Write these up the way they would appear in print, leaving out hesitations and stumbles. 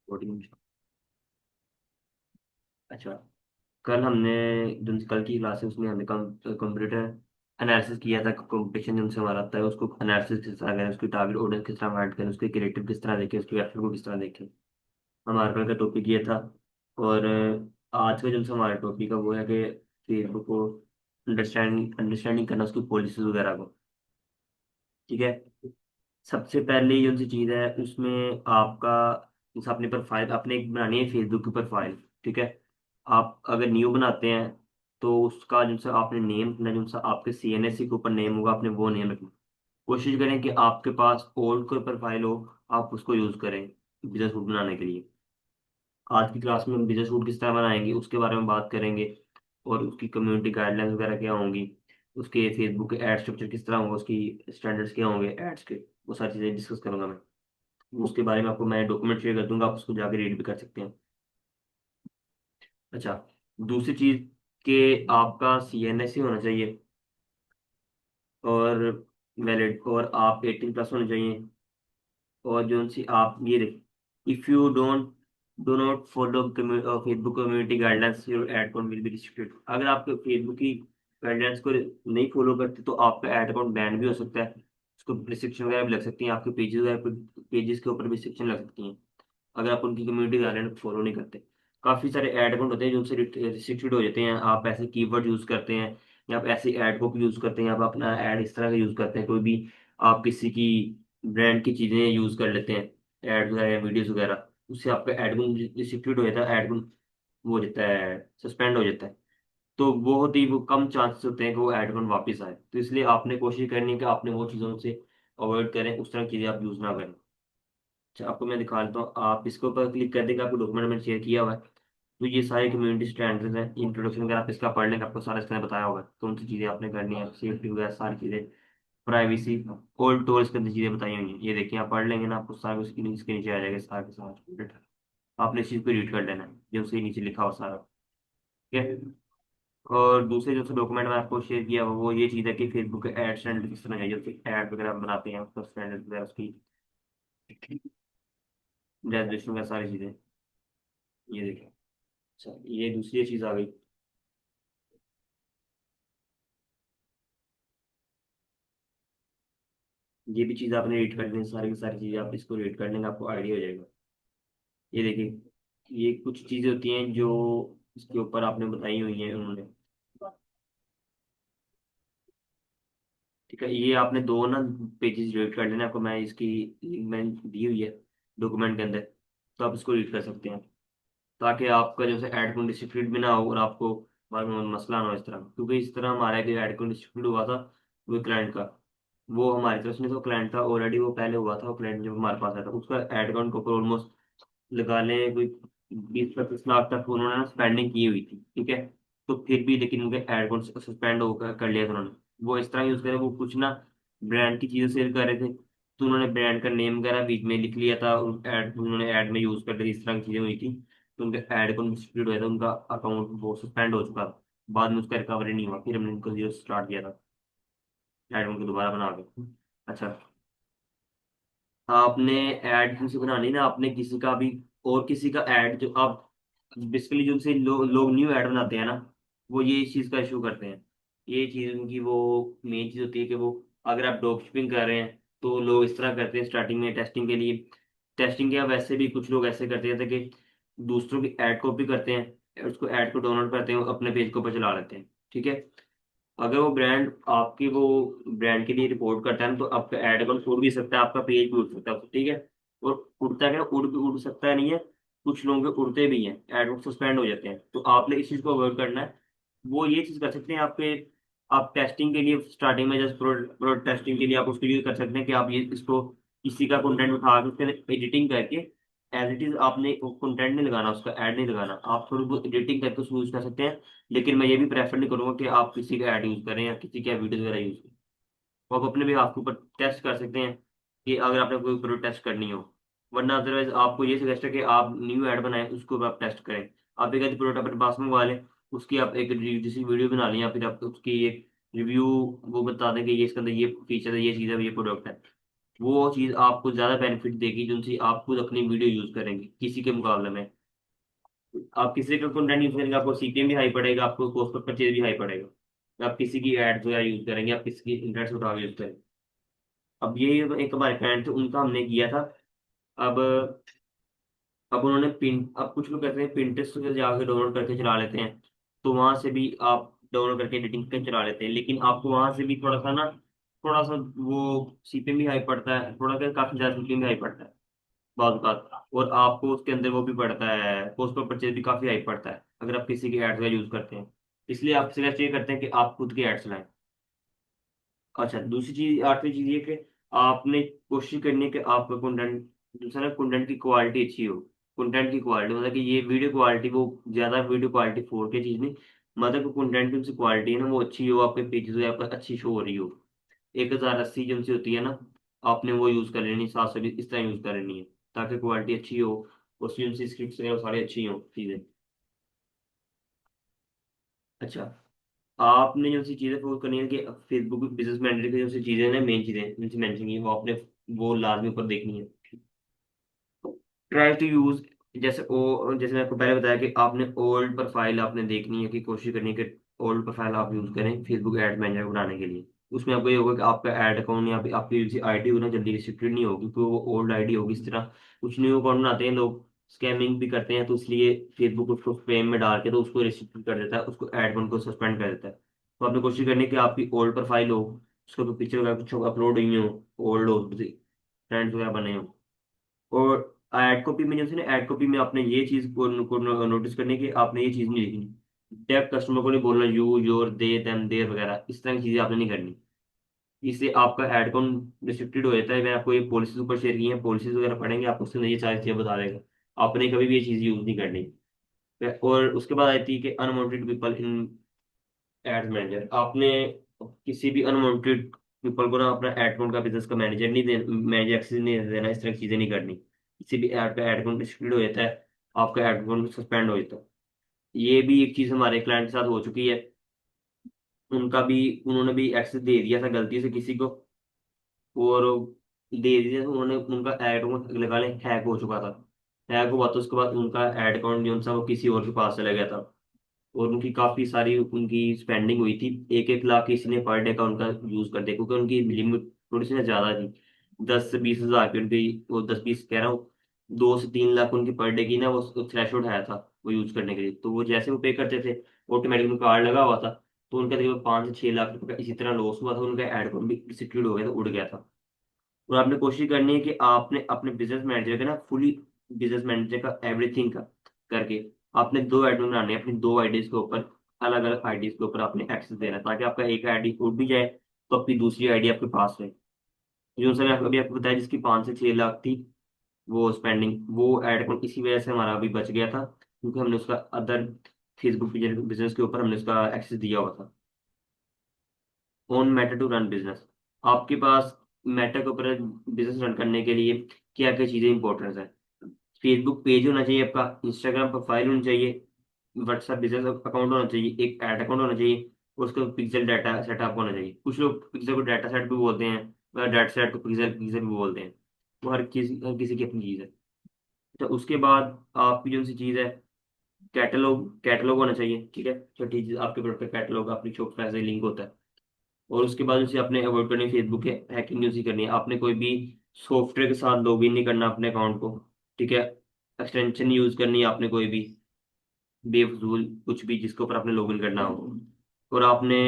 Coding. अच्छा, कल हमने जो कल की क्लास है उसमें हमने कंप्यूटर एनालिसिस किया था। कंपटीशन जो उनसे हमारा था उसको एनालिसिस किस तरह करें, उसकी टारगेट ऑडियंस किस तरह फाइंड करें, उसके क्रिएटिव किस तरह देखें, उसकी वेबसाइट को किस तरह देखें। हमारा कल का टॉपिक ये था। और आज का जो हमारा टॉपिक है वो है कि फेसबुक को अंडरस्टैंडिंग करना, उसकी पॉलिसीज वगैरह को। ठीक है। सबसे पहले जो सी चीज़ है उसमें आपका जैसे अपने प्रोफाइल अपने एक बनानी है फेसबुक की प्रोफाइल। ठीक है। आप अगर न्यू बनाते हैं तो उसका जो सा आपने नेम अपना जो सा आपके सीएनएससी के ऊपर नेम होगा आपने वो नेम रखना। कोशिश करें कि आपके पास ओल्ड कोई प्रोफाइल हो, आप उसको यूज़ करें बिजनेस फूड बनाने के लिए। आज की क्लास में हम बिजनेस फूड किस तरह बनाएंगे उसके बारे में बात करेंगे। और उसकी कम्युनिटी गाइडलाइंस वगैरह क्या होंगी, उसके फेसबुक के एड स्ट्रक्चर किस तरह होगा, उसकी स्टैंडर्ड्स क्या होंगे एड्स के, वो सारी चीज़ें डिस्कस करूंगा मैं। उसके बारे में आपको मैं डॉक्यूमेंट शेयर कर दूंगा, आप उसको जाके रीड भी कर सकते हैं। अच्छा, दूसरी चीज़ कि आपका सीएनएससी होना चाहिए और वैलिड, और आप 18+ होने चाहिए। और जो सी आप ये देख, if you don't do not follow Facebook community guidelines your ad account will be restricted. अगर आप फेसबुक की गाइडलाइंस को नहीं फॉलो करते तो आपका एड अकाउंट बैन भी हो सकता है। उसको रिस्ट्रिक्शन वगैरह भी लग सकती हैं, आपके पेजेस वगैरह पेजेस के ऊपर भी रिस्ट्रिक्शन लग सकती हैं अगर आप उनकी कम्युनिटी गाइडलाइन फॉलो नहीं करते। काफ़ी सारे ऐड अकाउंट होते हैं जो उनसे रिस्ट्रिक्टेड हो जाते हैं। आप ऐसे कीवर्ड यूज़ करते हैं या आप ऐसी ऐड कॉपी यूज़ करते हैं, आप अपना ऐड इस तरह का यूज़ करते हैं, कोई भी आप किसी की ब्रांड की चीज़ें यूज़ कर लेते हैं, ऐड वगैरह या वीडियोज़ वगैरह, उससे आपका ऐड रिस्ट्रिक्टेड हो जाता है, ऐड वो हो जाता है, सस्पेंड हो जाता है। तो बहुत ही वो कम चांसेस होते हैं कि वो ऐड अकाउंट वापस आए। तो इसलिए आपने कोशिश करनी है कि आपने वो चीज़ों से अवॉइड करें, उस तरह की चीज़ें आप यूज़ ना करें। अच्छा, आपको मैं दिखा देता हूँ, आप इसके ऊपर क्लिक कर देंगे, आपको डॉक्यूमेंट मैंने शेयर किया हुआ है। तो ये सारे कम्युनिटी स्टैंडर्ड्स हैं, इंट्रोडक्शन अगर आप इसका पढ़ लेंगे आपको सारा इसके अंदर बताया होगा कौन सी चीज़ें आपने करनी है, सेफ्टी वगैरह सारी चीज़ें, प्राइवेसी, ऑल टूल्स इसके अंदर चीज़ें बताई हुई हैं। ये देखिए, आप पढ़ लेंगे ना आपको सारा कुछ इसके नीचे आ जाएगा सारा के सारा। आपने इस चीज़ को रीड कर लेना है जो उसके नीचे लिखा हो सारा। ठीक है। और दूसरे जो डॉक्यूमेंट में आपको शेयर किया हुआ वो ये चीज़ है कि फेसबुक के एड स्टैंडर्ड किस तरह है, जो एड वगैरह हम बनाते हैं उसका स्टैंडर्ड वगैरह, उसकी रेजोल्यूशन वगैरह सारी चीज़ें। ये देखिए। अच्छा, ये दूसरी चीज़ आ गई। ये भी चीज़ आपने रीड कर लेनी, सारी की सारी चीज़ें आप इसको रीड कर लेंगे आपको आइडिया हो जाएगा। ये देखिए, ये कुछ चीज़ें होती हैं जो इसके ऊपर आपने बताई हुई हैं उन्होंने। ठीक है, ये आपने दो ना पेजेस रीड कर लेना, आपको मैं इसकी लिंक मैंने दी हुई है डॉक्यूमेंट के अंदर, तो आप इसको रीड कर सकते हैं ताकि आपका जो है एड कौन डिस्ट्रीब्यूट भी ना हो और आपको बाद में मसला ना हो इस तरह। क्योंकि इस तरह हमारा एक एड कौन डिस्ट्रीब्यूट हुआ था वो क्लाइंट का, वो हमारी तरफ से नहीं, तो क्लाइंट था ऑलरेडी, वो पहले हुआ था, वो क्लाइंट जब हमारे पास आया था उसका एड अकाउंट को ऑलमोस्ट लगा लें कोई 20-25 लाख तक उन्होंने ना स्पेंडिंग की हुई थी। ठीक है। तो फिर भी लेकिन उनके एड अकाउंट सस्पेंड होकर कर लिया था उन्होंने। वो इस तरह यूज करे, वो कुछ ना ब्रांड की चीजें सेल कर रहे थे, तो उन्होंने ब्रांड का नेम वगैरह बीच में लिख लिया था, एड उन्होंने ऐड में यूज कर ली, इस तरह की चीजें हुई थी। तो उनके एड अकाउंट डिस्प्यूट हुआ था, उनका अकाउंट वो सस्पेंड हो चुका था। बाद में उसका रिकवरी नहीं हुआ, फिर हमने उनको जीरो स्टार्ट किया था एड उनको दोबारा बना के। अच्छा, आपने ऐड किसी बनानी ना, आपने किसी का भी और किसी का ऐड जो आप बेसिकली जो उनसे लोग न्यू ऐड बनाते हैं ना, वो ये इस चीज़ का इशू करते हैं। ये चीज़ उनकी वो मेन चीज़ होती है कि वो अगर आप ड्रॉप शिपिंग कर रहे हैं तो लोग इस तरह करते हैं स्टार्टिंग में टेस्टिंग के लिए। टेस्टिंग क्या, वैसे भी कुछ लोग ऐसे करते थे कि दूसरों की ऐड कॉपी करते हैं, उसको ऐड को डाउनलोड करते हैं, अपने पेज के ऊपर चला लेते हैं। ठीक है। अगर वो ब्रांड आपकी वो ब्रांड के लिए रिपोर्ट करता है ना, तो आपका एड अकाउंट उड़ भी सकता है, आपका पेज भी उड़ सकता है। ठीक है। और उड़ता क्या, उड़ सकता है नहीं है, कुछ लोगों के उड़ते भी हैं, एड सस्पेंड हो जाते हैं। तो आपने इस चीज़ को अवॉइड करना है। वो ये चीज़ कर सकते हैं आपके, आप टेस्टिंग के लिए स्टार्टिंग में जस्ट प्रोडक्ट टेस्टिंग के लिए आप उसके लिए कर सकते हैं कि आप ये इसको किसी का कंटेंट उठा के उसके एडिटिंग करके एज इट इज आपने कंटेंट नहीं लगाना, उसका ऐड नहीं लगाना, आप थोड़ी बहुत एडिटिंग करके उसको यूज कर सकते हैं। लेकिन मैं ये भी प्रेफर नहीं करूंगा कि आप किसी का ऐड यूज करें या किसी का वीडियो वगैरह यूज करें। तो आप अपने भी आपके ऊपर टेस्ट कर सकते हैं कि अगर आपने कोई प्रोडक्ट टेस्ट करनी हो। वरना अदरवाइज आपको ये सजेस्ट है कि आप न्यू ऐड बनाएं, उसको भी आप टेस्ट करें। आप एक आधी प्रोडक्ट अपने पास मंगवा लें, उसकी आप एक जैसी वीडियो बना लें, या फिर आप उसकी एक रिव्यू वो बता दें कि ये इसके अंदर ये फीचर है, ये चीज़ है, ये प्रोडक्ट है। वो चीज़ आपको ज़्यादा बेनिफिट देगी जिनसे आप खुद अपनी वीडियो यूज़ करेंगे किसी के मुकाबले में। आप किसी का कंटेंट यूज़ करेंगे आपको सीपीएम भी हाई पड़ेगा, आपको कॉस्ट पर परचेज भी हाई पड़ेगा। आप किसी की एड्स वगैरह यूज़ करेंगे, आप किसी की इंटरेस्ट उठा यूज़ करेंगे। अब ये एक हमारे क्लाइंट थे, उनका हमने किया था। अब अब उन्होंने पिन अब कुछ लोग कहते हैं पिंटरेस्ट से जाके डाउनलोड करके चला लेते हैं, तो वहां से भी आप डाउनलोड करके एडिटिंग करके चला लेते हैं, लेकिन आपको वहां से भी थोड़ा सा ना, थोड़ा सा वो सीपीएम भी हाई पड़ता है, थोड़ा क्या काफी ज्यादा सीपीएम भी हाई पड़ता है बात बात, और आपको उसके अंदर वो भी पड़ता है, पोस्ट पर परचेज भी काफी हाई पड़ता है अगर आप किसी के एड्स का यूज करते हैं। इसलिए आप सजेस्ट ये करते हैं कि आप खुद के एड्स चलाएं। अच्छा, दूसरी चीज, आठवीं चीज ये कि आपने कोशिश करनी है कि आपका कंटेंट, दूसरा कंटेंट की क्वालिटी अच्छी हो। कंटेंट की क्वालिटी मतलब कि ये वीडियो क्वालिटी, वो ज्यादा वीडियो क्वालिटी 4K चीज नहीं, मतलब कंटेंट की उनकी क्वालिटी है ना वो अच्छी हो, आपके पेजेस हो आपका अच्छी शो हो रही हो। 1080 जो सी होती है ना, आपने वो यूज कर लेनी, 720 इस तरह यूज कर लेनी है, ताकि क्वालिटी अच्छी हो, उसकी उनकी स्क्रिप्ट वगैरह सारी अच्छी हो चीजें। अच्छा, आपने जो सी चीजें फोकस करनी है कि फेसबुक बिजनेस मैनेजर की जो सी चीजें ना, मेन चीजें जिनसे मेंशन की वो आपने, वो लाजमी ऊपर देखनी है। ट्राई टू यूज, जैसे मैं आपको पहले बताया कि आपने ओल्ड प्रोफाइल आपने देखनी है, कि कोशिश करनी है कि ओल्ड प्रोफाइल आप यूज करें फेसबुक एड मैनेजर बनाने के लिए। उसमें आपको ये होगा कि आपका एड अकाउंट या फिर आपकी आईडी ना जल्दी रिस्ट्रिक्टेड नहीं होगी, क्योंकि वो ओल्ड आईडी होगी। इस तरह कुछ न्यू अकाउंट बनाते हैं लोग, स्कैमिंग भी करते हैं, तो इसलिए फेसबुक उसको स्पैम में डाल के तो उसको रिस्ट्रिक्ट कर देता है, उसको एड अकाउंट को सस्पेंड कर देता है। तो आपने कोशिश करनी है कि आपकी ओल्ड प्रोफाइल हो, उसके ऊपर पिक्चर वगैरह कुछ अपलोड हुई हो, ओल्ड हो, फ्रेंड्स वगैरह बने हो। और एड कॉपी में, जैसे ना एड कॉपी में आपने ये चीज को नोटिस करनी है कि आपने ये चीज नहीं लिखनी, डायरेक्ट कस्टमर को नहीं बोलना you your they them their वगैरह, इस तरह की चीजें आपने नहीं करनी। इससे आपका एड कॉन रिस्ट्रिक्टेड हो जाता है। मैं आपको ये पॉलिसीज ऊपर शेयर की है, पॉलिसीज वगैरह पढ़ेंगे आपको उसमें ये सारी चीजें बता देगा। आपने कभी भी ये चीज यूज नहीं करनी। और उसके बाद आती है कि unwanted people in aid manager. आपने किसी भी अनवांटेड पीपल को ना अपना एड अकाउंट का, बिजनेस का मैनेजर नहीं देना, मैनेजर एक्सेस नहीं देना, इस तरह की चीजें नहीं करनी। किसी भी ऐड का एड अकाउंट रिस्ट्रिक्टेड हो जाता है, आपका एड अकाउंट सस्पेंड हो जाता है। ये भी एक चीज हमारे क्लाइंट के साथ हो चुकी है। उनका भी, उन्होंने भी एक्सेस दे दिया था गलती से किसी को, और दे दिया था उन्होंने, उनका एड अकाउंट लगा लें हैक हो चुका था। हैक हुआ तो उसके बाद उनका एड अकाउंट जो था वो किसी और के पास चला गया था, और उनकी काफी सारी उनकी स्पेंडिंग हुई थी। 1-1 लाख किसी ने पर डे का उनका यूज कर दिया, क्योंकि उनकी लिमिट थोड़ी सी ना ज्यादा थी। 10 से 20 हजार की उनकी, वो 10-20 कह रहा हूँ, 2 से 3 लाख उनकी पर डे की ना वो थ्रेशोल्ड है था वो यूज करने के लिए। तो वो जैसे वो पे करते थे, ऑटोमेटिक उनका कार्ड लगा हुआ था, तो उनका तकरीबन 5 से 6 लाख रुपए का इसी तरह लॉस हुआ था, उनका एड अकाउंट भी सिक्योर्ड हो गया था, उड़ गया था। और आपने कोशिश करनी है कि आपने अपने बिजनेस मैनेजर का ना फुली, बिजनेस मैनेजर का एवरीथिंग का करके, आपने 2 एडमिन बनाने हैं अपनी 2 आईडीज के ऊपर, अलग अलग आईडीज के ऊपर आपने एक्सेस देना है, ताकि आपका एक आईडी उड़ भी जाए तो अपनी दूसरी आईडी आपके पास है। जो सर अभी आपको बताया जिसकी 5 से 6 लाख थी वो स्पेंडिंग, वो एड अकाउंट इसी वजह से हमारा अभी बच गया था, क्योंकि हमने उसका अदर फेसबुक बिजनेस के ऊपर हमने उसका एक्सेस दिया हुआ था। Own Meta to run business, आपके पास मेटा के ऊपर बिजनेस रन करने के लिए क्या क्या चीजें इंपॉर्टेंट है। फेसबुक पेज होना चाहिए आपका, इंस्टाग्राम प्रोफाइल होनी चाहिए, व्हाट्सएप बिजनेस अकाउंट होना चाहिए, एक ऐड अकाउंट होना चाहिए, उसका पिक्सल डाटा सेटअप होना चाहिए। कुछ लोग पिक्सल को डाटा सेट भी बोलते हैं, डाटा सेट को पिक्सल पिक्सल भी बोलते हैं। वो हर किसी की अपनी चीज़ है। तो उसके बाद आपकी जो सी चीज़ है, कैटलॉग, कैटलॉग होना चाहिए, ठीक है, छोटी चीज़ आपके प्रोडक्ट का कैटलॉग, अपनी शॉप का ऐसे लिंक होता है। और उसके बाद उसे आपने अवॉइड करनी है फेसबुक के हैकिंग यूज ही करनी है, आपने कोई भी सॉफ्टवेयर के साथ लॉग इन नहीं करना अपने अकाउंट को, ठीक है। एक्सटेंशन यूज करनी है आपने कोई भी बेफजूल कुछ भी जिसके ऊपर आपने लॉग इन करना हो। और आपने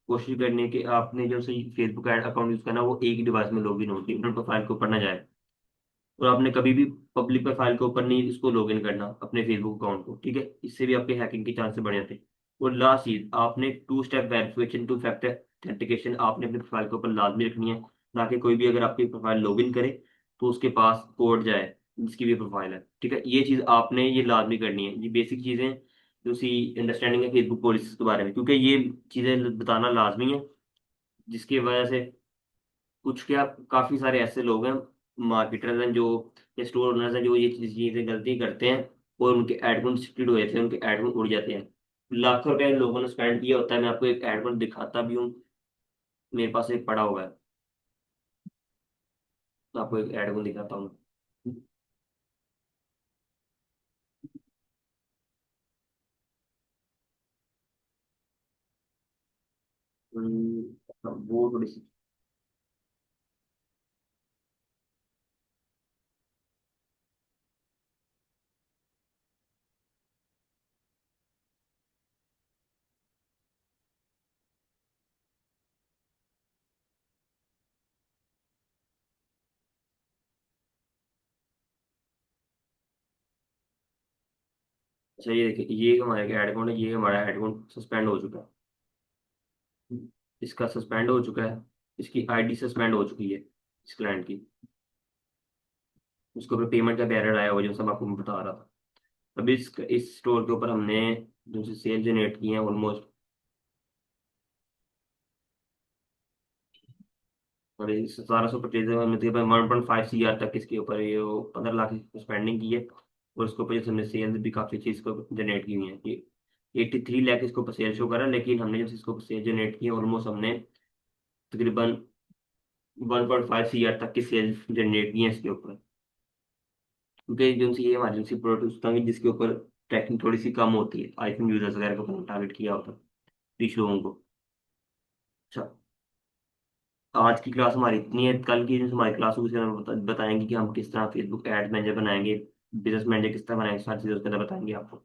कोशिश करनी है कि आपने जो सही फेसबुक अकाउंट यूज करना वो एक ही डिवाइस में लॉग इन हो, डिफरेंट प्रोफाइल के ऊपर ना जाए। और आपने कभी भी पब्लिक प्रोफाइल के ऊपर नहीं इसको लॉग इन करना अपने फेसबुक अकाउंट को, ठीक है, इससे भी आपके हैकिंग के चांसेस बढ़ जाते हैं। और लास्ट चीज, आपने 2 स्टेप वेरिफिकेशन, 2 फैक्टर ऑथेंटिकेशन आपने अपने प्रोफाइल के ऊपर लाजमी रखनी है, ताकि कोई भी अगर आपकी प्रोफाइल लॉग इन करे तो उसके पास कोड जाए जिसकी भी प्रोफाइल है, ठीक है। ये चीज आपने ये लाजमी करनी है, ये बेसिक चीजें जो सी अंडरस्टैंडिंग है फेसबुक पॉलिसीज के बारे में, क्योंकि ये चीजें बताना लाजमी है, जिसकी वजह से कुछ क्या, काफी सारे ऐसे लोग हैं, मार्केटर्स हैं जो, या स्टोर ओनर्स हैं जो ये चीजें गलती करते हैं, और उनके एडमिन रिस्ट्रिक्टेड हो जाते हैं, उनके एडमिन उड़ जाते हैं। लाखों रुपए लोगों ने स्पेंड किया होता है, मैं आपको एक एडमिन दिखाता भी हूँ, मेरे पास एक पड़ा हुआ है। आपको एक ऐड को दिखाता हूँ। वो थोड़ी सी। अच्छा ये देखिए, ये हमारा ऐड अकाउंट है, ये हमारा ऐड अकाउंट सस्पेंड हो चुका है। इसका सस्पेंड हो चुका है। इसकी आईडी सस्पेंड हो चुकी है इस क्लाइंट की। उसके ऊपर पेमेंट का बैरर आया हुआ जो सब आपको मैं बता रहा था। अभी इस स्टोर के ऊपर हमने जो से सेल जनरेट की है ऑलमोस्ट, और ये 1700 परचेज में तकरीबन 1.5 CR तक इसके ऊपर ये 15 लाख की स्पेंडिंग की है। और इसके ऊपर जैसे हमने सेल्स भी काफ़ी अच्छी इसको जनरेट की हुई है। ये 83 लाख इसके ऊपर सेल शो करा, लेकिन हमने जब इसको सेल जनरेट की ऑलमोस्ट हमने तकरीबन 1.5 CR तक की सेल जनरेट की है इसके ऊपर। क्योंकि जो सी ये इमरजेंसी प्रोडक्ट उसका भी जिसके ऊपर ट्रैकिंग थोड़ी सी कम होती है, आईफोन यूजर्स वगैरह को ऊपर टारगेट किया होता है, 30 लोगों को। अच्छा, आज की क्लास हमारी इतनी है, कल की जो हमारी क्लास होगी उसमें हम बताएंगे कि हम किस तरह फेसबुक एड मैनेजर बनाएंगे, बिजनेस मैनेजर किस तरह बनाएंगे, सारी चीज़ें उसके अंदर बताएंगे आपको।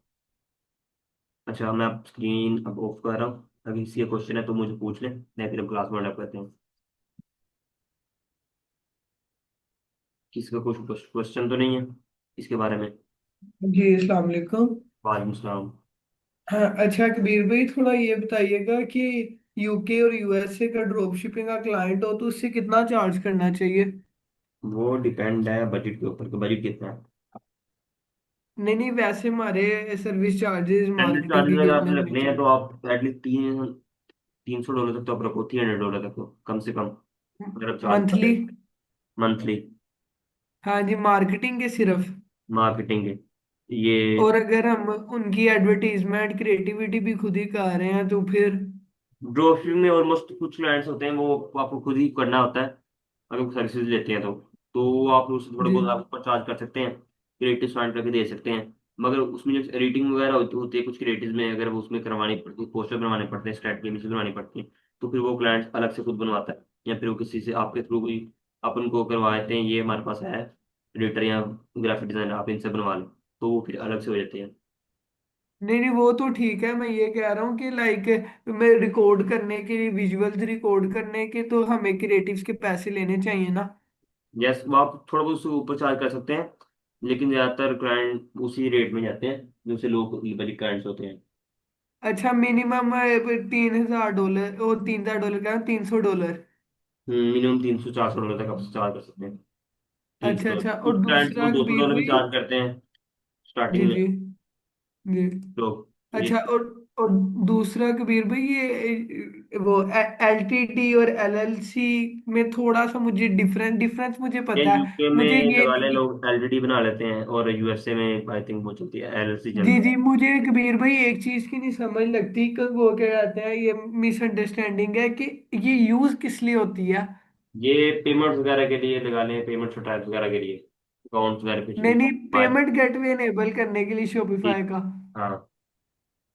अच्छा, मैं अब स्क्रीन अब ऑफ कर रहा हूँ। अगर किसी का क्वेश्चन है तो मुझे पूछ लें, नहीं फिर हम क्लास में अप करते हैं। किसी का कुछ क्वेश्चन तो नहीं है इसके बारे में? जी अस्सलाम वालेकुम। वालेकुम सलाम। हाँ अच्छा कबीर भाई, थोड़ा ये बताइएगा कि यूके और यूएसए का ड्रॉप शिपिंग का क्लाइंट हो तो उससे कितना चार्ज करना चाहिए? वो डिपेंड है बजट के ऊपर कि बजट कितना है। नहीं नहीं, वैसे हमारे service charges service marketing charges के अगर कितने आपने होने रखने हैं तो चाहिए? आप एटलीस्ट 300 डॉलर तक तो आप रखो, $300 तक तो कम से कम अगर आप चार्ज कर रहे मंथली? हैं मंथली हाँ जी, मार्केटिंग के सिर्फ? मार्केटिंग के। ये और अगर हम उनकी एडवर्टीजमेंट क्रिएटिविटी भी खुद ही कर रहे हैं तो फिर? ड्रॉपशिपिंग में ऑलमोस्ट कुछ क्लाइंट्स होते हैं वो आपको खुद ही करना होता है। अगर सर्विसेज लेते हैं तो आप उससे थोड़ा जी बहुत आप ऊपर चार्ज कर सकते हैं, क्रिएटिव फाइंड करके दे सकते हैं। मगर उसमें जो एडिटिंग वगैरह होती है कुछ क्रिएटिव में, अगर वो उसमें करवानी पड़ती है, पोस्टर बनवाने पड़ते हैं, स्ट्रैटेजी इमेज बनवानी पड़ती है, तो फिर वो क्लाइंट अलग से खुद बनवाता है, या फिर वो किसी से आपके थ्रू कोई अपन को करवा देते हैं, ये हमारे पास है एडिटर या ग्राफिक डिजाइनर, आप इनसे बनवा लें, तो वो फिर अलग से हो जाते हैं। नहीं नहीं, वो तो ठीक है। मैं ये कह रहा हूँ कि लाइक मैं रिकॉर्ड करने के, विजुअल्स रिकॉर्ड करने के तो हमें क्रिएटिव्स के पैसे लेने चाहिए ना? यस, वो आप थोड़ा बहुत उससे ऊपर चार्ज कर सकते हैं, लेकिन ज्यादातर क्लाइंट उसी रेट में जाते हैं जो से लोग बड़े क्लाइंट्स होते हैं। अच्छा, मिनिमम $3,000, और $3,000 का $300? मिनिमम $300 400 तक आप चार्ज कर सकते हैं। तीन अच्छा सौ अच्छा, कुछ और क्लाइंट्स वो दूसरा $200 कबीर भी भाई? चार्ज करते हैं जी स्टार्टिंग में जी जी। लोग। जी। अच्छा, और दूसरा कबीर भाई, ये वो एलटीडी और एलएलसी में थोड़ा सा मुझे डिफरेंस डिफरेंस मुझे ये पता है। यूके मुझे में ये लगा ले लोग एलटीडी बना लेते हैं, और यूएसए में आई थिंक वो चलती है एलएलसी जी चलती है। जी, मुझे कबीर भाई एक चीज की नहीं समझ लगती कि वो क्या कहते हैं, ये मिसअंडरस्टैंडिंग है कि ये यूज किस लिए होती है? ये पेमेंट्स वगैरह के लिए लगा लें, पेमेंट्स टाइप्स वगैरह के लिए, अकाउंट नहीं वेरिफिकेशन। नहीं, पेमेंट गेटवे इनेबल करने के लिए शॉपिफाई का। हाँ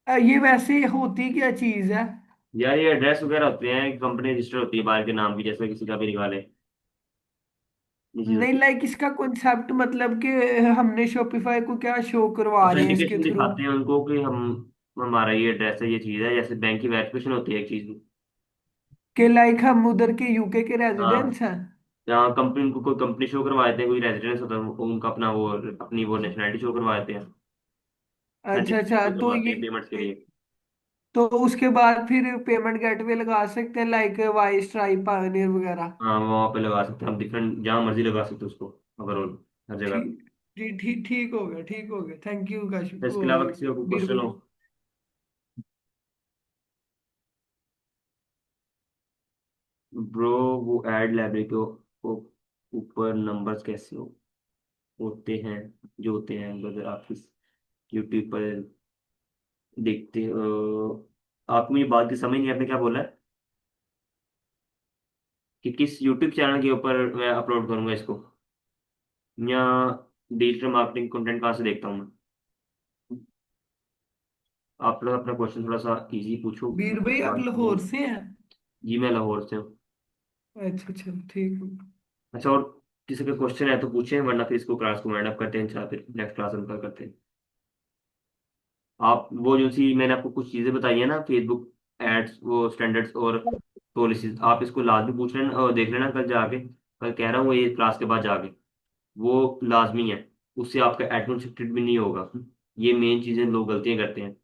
ये वैसे होती क्या चीज है? यार, ये एड्रेस वगैरह होते हैं, कंपनी रजिस्टर होती है बाहर के नाम की, जैसे किसी का भी निकाले, ये चीज नहीं होती है। लाइक इसका कॉन्सेप्ट मतलब कि हमने शॉपिफाई को क्या शो करवा रहे हैं इसके ऑथेंटिकेशन थ्रू? दिखाते हैं उनको कि हम हमारा ये एड्रेस है, ये चीज़ है, जैसे बैंक की वेरिफिकेशन होती है एक चीज़ की। कि लाइक हम उधर के यूके के हाँ, रेजिडेंट्स हैं? यहाँ कंपनी उनको कोई कंपनी शो करवा देते हैं, कोई रेजिडेंस होता है उनका अपना वो अपनी वो नेशनलिटी शो करवा देते हैं, अच्छा एनटीसी अच्छा, शो तो करवाते ये हैं पेमेंट्स के लिए। तो उसके बाद फिर पेमेंट गेटवे लगा सकते हैं लाइक वाई स्ट्राइप पायोनियर वगैरह? हाँ, वहाँ पे लगा सकते हैं हम, डिफरेंट जहाँ मर्जी लगा सकते हैं उसको, ओवरऑल हर जगह पे। ठीक जी, ठीक ठीक हो गया, ठीक हो गया। थैंक यू काश तो इसके वो अलावा किसी का कोई बीर क्वेश्चन हो? भाई। ब्रो, वो एड लाइब्रेरी को ऊपर नंबर्स कैसे होते हैं, जो होते हैं अगर आप इस यूट्यूब पर देखते हो? आपको ये बात की समझ नहीं, आपने क्या बोला है? कि किस यूट्यूब चैनल के ऊपर मैं अपलोड करूंगा इसको, या डिजिटल मार्केटिंग कंटेंट कहाँ से देखता हूँ मैं? आप लोग अपना क्वेश्चन थोड़ा सा इजी पूछो, वीर भाई आप सवाल पूछो। लाहौर से हैं? जी मैं लाहौर से हूँ। अच्छा अच्छा ठीक है। अच्छा, और किसी का क्वेश्चन है तो पूछें, वरना फिर इसको क्लास को वाइंड अप करते हैं, इंशाल्लाह फिर नेक्स्ट क्लास में करते हैं। आप वो जो सी मैंने आपको कुछ चीज़ें बताई है ना, फेसबुक एड्स, वो स्टैंडर्ड्स और पॉलिसीज, आप इसको लाजमी पूछ लेना और देख लेना कल जाके, कल कह रहा हूँ ये क्लास के बाद जाके, वो लाजमी है। उससे आपका एडमिन भी नहीं होगा। ये मेन चीज़ें लोग गलतियां करते हैं।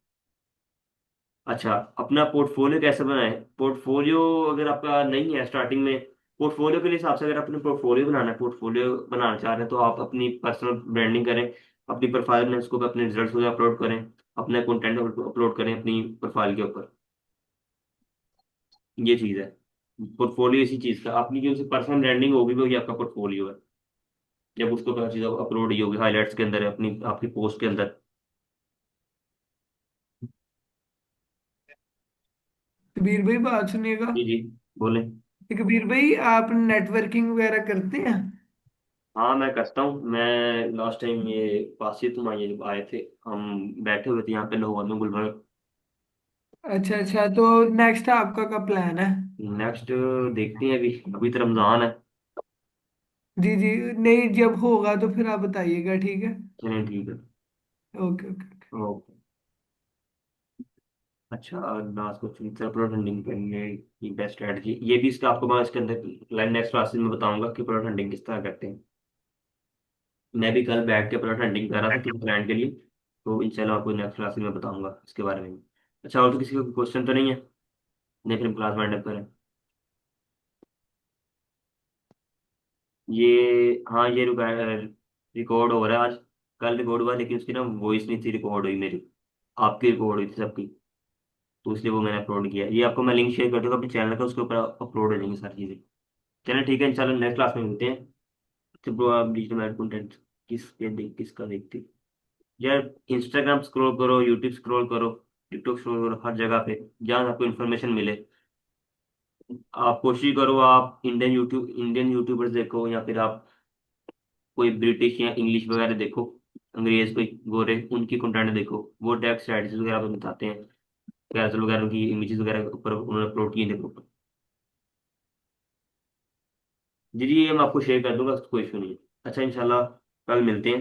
अच्छा, अपना पोर्टफोलियो कैसे बनाएं? पोर्टफोलियो अगर आपका नहीं है स्टार्टिंग में, पोर्टफोलियो के हिसाब से अगर अपने पोर्टफोलियो बनाना है, पोर्टफोलियो बनाना चाह रहे हैं, तो आप अपनी पर्सनल ब्रांडिंग करें, अपनी प्रोफाइल में उसको अपने रिजल्ट्स वगैरह अपलोड करें, अपने कंटेंट अपलोड करें अपनी प्रोफाइल के ऊपर। ये चीज़ है पोर्टफोलियो, इसी चीज़ का अपनी जो पर्सनल ब्रांडिंग होगी वो ये आपका पोर्टफोलियो है। जब उसको हर चीज़ अपलोड ही होगी, हाईलाइट्स के अंदर, अपनी आपकी पोस्ट के अंदर। कबीर भाई बात सुनिएगा। जी जी, बोले। कबीर भाई आप नेटवर्किंग वगैरह करते हैं? हाँ मैं करता हूँ। मैं लास्ट टाइम ये बासित तुम आए जब आए थे, हम बैठे हुए थे यहाँ पे लाहौर में, गुलबर्ग। अच्छा अच्छा, तो नेक्स्ट आपका क्या प्लान है? नेक्स्ट देखते हैं, अभी अभी तो रमजान है। जी जी। नहीं जब होगा तो फिर आप बताइएगा, ठीक है। चलें ठीक है। Okay okay. ओके। अच्छा, लास्ट क्वेश्चन, प्रोडक्ट हंटिंग करने की बेस्ट स्ट्रेटजी, ये भी इसका आपको मैं इसके अंदर नेक्स्ट क्लासेस में बताऊंगा कि प्रोडक्ट हंटिंग किस तरह करते हैं। मैं भी कल बैठ के प्रोडक्ट हंटिंग कर रहा था किसी क्लाइंट के लिए, तो इंशाल्लाह आपको नेक्स्ट क्लास में बताऊंगा इसके बारे में। अच्छा, और तो किसी का क्वेश्चन तो नहीं है? नहीं, फिर क्लास वाइंड अप करें। ये हाँ, ये रिकॉर्ड हो रहा है आज। कल रिकॉर्ड हुआ लेकिन उसकी ना वॉइस नहीं थी रिकॉर्ड हुई मेरी, आपकी रिकॉर्ड हुई थी सबकी, तो इसलिए वो मैंने अपलोड किया। ये आपको मैं लिंक शेयर कर दूंगा अपने चैनल का, उसके ऊपर अपलोड हो जाएंगी सारी चीज़ें। चलें ठीक है, इंशाल्लाह नेक्स्ट क्लास में मिलते हैं। तो ब्रो, आप डिजिटल मार्केटिंग कंटेंट किसका देखते यार? इंस्टाग्राम स्क्रॉल करो, यूट्यूब स्क्रॉल करो, टिकटॉक स्क्रॉल करो, हर जगह पे जहाँ आपको इन्फॉर्मेशन मिले। आप कोशिश करो, आप इंडियन यूट्यूबर्स देखो, या फिर आप कोई ब्रिटिश या इंग्लिश वगैरह देखो, अंग्रेज कोई गोरे, उनकी कंटेंट देखो, वो टैक्स स्ट्रेटजीज वगैरह पे बताते हैं, कैसल वगैरह की इमेजेस वगैरह ऊपर उन्होंने अपलोड किए, देखो। जी जी, ये मैं आपको शेयर कर दूंगा, कोई इशू नहीं है। अच्छा, इंशाल्लाह कल मिलते हैं।